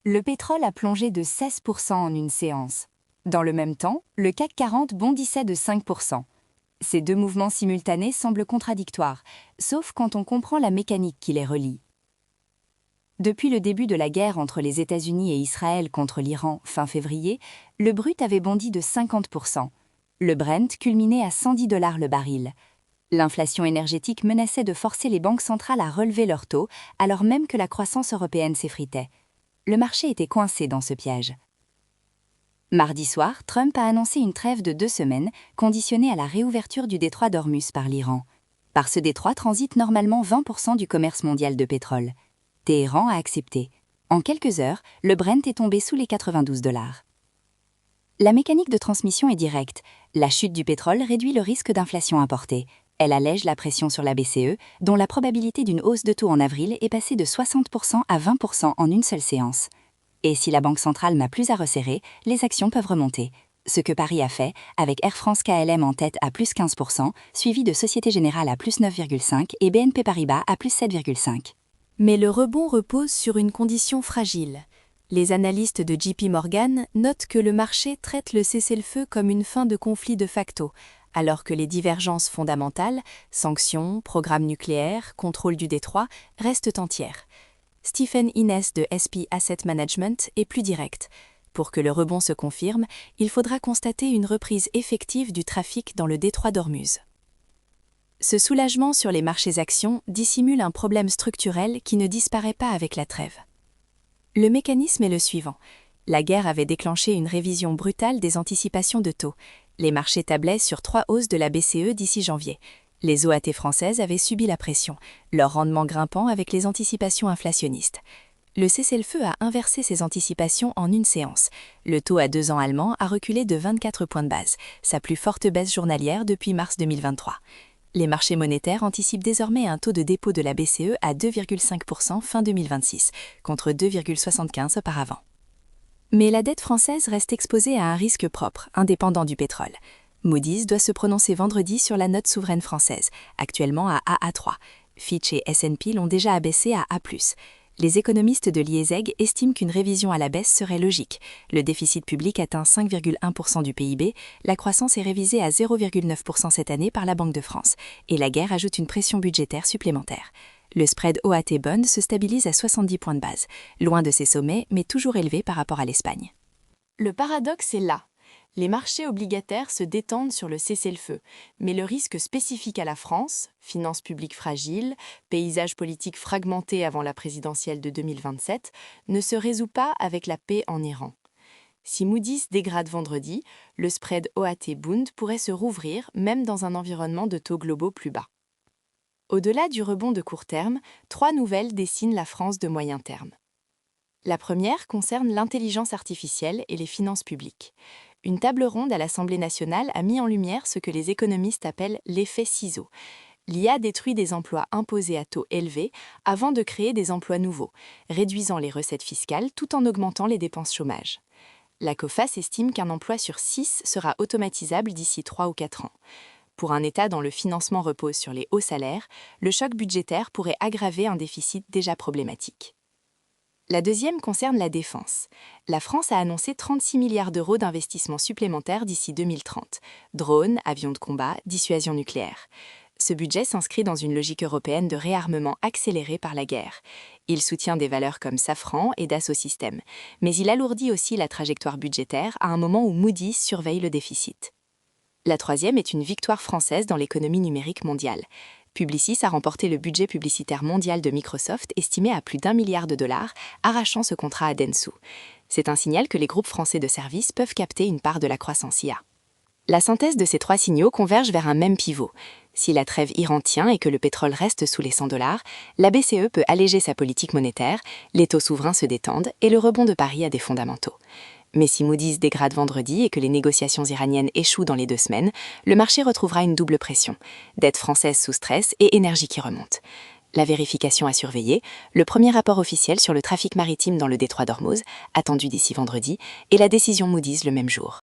Le pétrole a plongé de 16% en une séance. Dans le même temps, le CAC 40 bondissait de 5%. Ces deux mouvements simultanés semblent contradictoires, sauf quand on comprend la mécanique qui les relie. Depuis le début de la guerre entre les États-Unis et Israël contre l'Iran fin février, le brut avait bondi de 50%. Le Brent culminait à 110 $ le baril. L'inflation énergétique menaçait de forcer les banques centrales à relever leurs taux, alors même que la croissance européenne s'effritait. Le marché était coincé dans ce piège. Mardi soir, Trump a annoncé une trêve de 2 semaines, conditionnée à la réouverture du détroit d'Ormuz par l'Iran. Par ce détroit transite normalement 20% du commerce mondial de pétrole. Téhéran a accepté. En quelques heures, le Brent est tombé sous les 92 $. La mécanique de transmission est directe. La chute du pétrole réduit le risque d'inflation importée. Elle allège la pression sur la BCE, dont la probabilité d'une hausse de taux en avril est passée de 60% à 20% en une seule séance. Et si la Banque centrale n'a plus à resserrer, les actions peuvent remonter. Ce que Paris a fait, avec Air France KLM en tête à plus 15%, suivi de Société Générale à plus 9,5% et BNP Paribas à plus 7,5%. Mais le rebond repose sur une condition fragile. Les analystes de JP Morgan notent que le marché traite le cessez-le-feu comme une fin de conflit de facto, alors que les divergences fondamentales, sanctions, programme nucléaire, contrôle du détroit, restent entières. Stephen Innes de SP Asset Management est plus direct. Pour que le rebond se confirme, il faudra constater une reprise effective du trafic dans le détroit d'Ormuz. Ce soulagement sur les marchés actions dissimule un problème structurel qui ne disparaît pas avec la trêve. Le mécanisme est le suivant. La guerre avait déclenché une révision brutale des anticipations de taux. Les marchés tablaient sur 3 hausses de la BCE d'ici janvier. Les OAT françaises avaient subi la pression, leur rendement grimpant avec les anticipations inflationnistes. Le cessez-le-feu a inversé ces anticipations en une séance. Le taux à 2 ans allemand a reculé de 24 points de base, sa plus forte baisse journalière depuis mars 2023. Les marchés monétaires anticipent désormais un taux de dépôt de la BCE à 2,5% fin 2026, contre 2,75% auparavant. Mais la dette française reste exposée à un risque propre, indépendant du pétrole. Moody's doit se prononcer vendredi sur la note souveraine française, actuellement à AA3. Fitch et S&P l'ont déjà abaissée à A+. Les économistes de l'IESEG estiment qu'une révision à la baisse serait logique. Le déficit public atteint 5,1% du PIB, la croissance est révisée à 0,9% cette année par la Banque de France, et la guerre ajoute une pression budgétaire supplémentaire. Le spread OAT Bond se stabilise à 70 points de base, loin de ses sommets, mais toujours élevé par rapport à l'Espagne. Le paradoxe est là. Les marchés obligataires se détendent sur le cessez-le-feu, mais le risque spécifique à la France, finances publiques fragiles, paysage politique fragmenté avant la présidentielle de 2027, ne se résout pas avec la paix en Iran. Si Moody's dégrade vendredi, le spread OAT Bund pourrait se rouvrir même dans un environnement de taux globaux plus bas. Au-delà du rebond de court terme, 3 nouvelles dessinent la France de moyen terme. La première concerne l'intelligence artificielle et les finances publiques. Une table ronde à l'Assemblée nationale a mis en lumière ce que les économistes appellent l'effet ciseau. L'IA détruit des emplois imposés à taux élevés avant de créer des emplois nouveaux, réduisant les recettes fiscales tout en augmentant les dépenses chômage. La COFAS estime qu'un emploi sur 6 sera automatisable d'ici 3 ou 4 ans. Pour un État dont le financement repose sur les hauts salaires, le choc budgétaire pourrait aggraver un déficit déjà problématique. La deuxième concerne la défense. La France a annoncé 36 milliards d'euros d'investissements supplémentaires d'ici 2030. Drones, avions de combat, dissuasion nucléaire. Ce budget s'inscrit dans une logique européenne de réarmement accéléré par la guerre. Il soutient des valeurs comme Safran et Dassault Systèmes, mais il alourdit aussi la trajectoire budgétaire à un moment où Moody's surveille le déficit. La troisième est une victoire française dans l'économie numérique mondiale. Publicis a remporté le budget publicitaire mondial de Microsoft estimé à plus d'1 milliard de dollars, arrachant ce contrat à Dentsu. C'est un signal que les groupes français de services peuvent capter une part de la croissance IA. La synthèse de ces 3 signaux converge vers un même pivot. Si la trêve Iran tient et que le pétrole reste sous les 100 $, la BCE peut alléger sa politique monétaire, les taux souverains se détendent et le rebond de Paris a des fondamentaux. Mais si Moody's dégrade vendredi et que les négociations iraniennes échouent dans les 2 semaines, le marché retrouvera une double pression, dette française sous stress et énergie qui remonte. La vérification à surveiller, le premier rapport officiel sur le trafic maritime dans le détroit d'Ormuz, attendu d'ici vendredi, et la décision Moody's le même jour.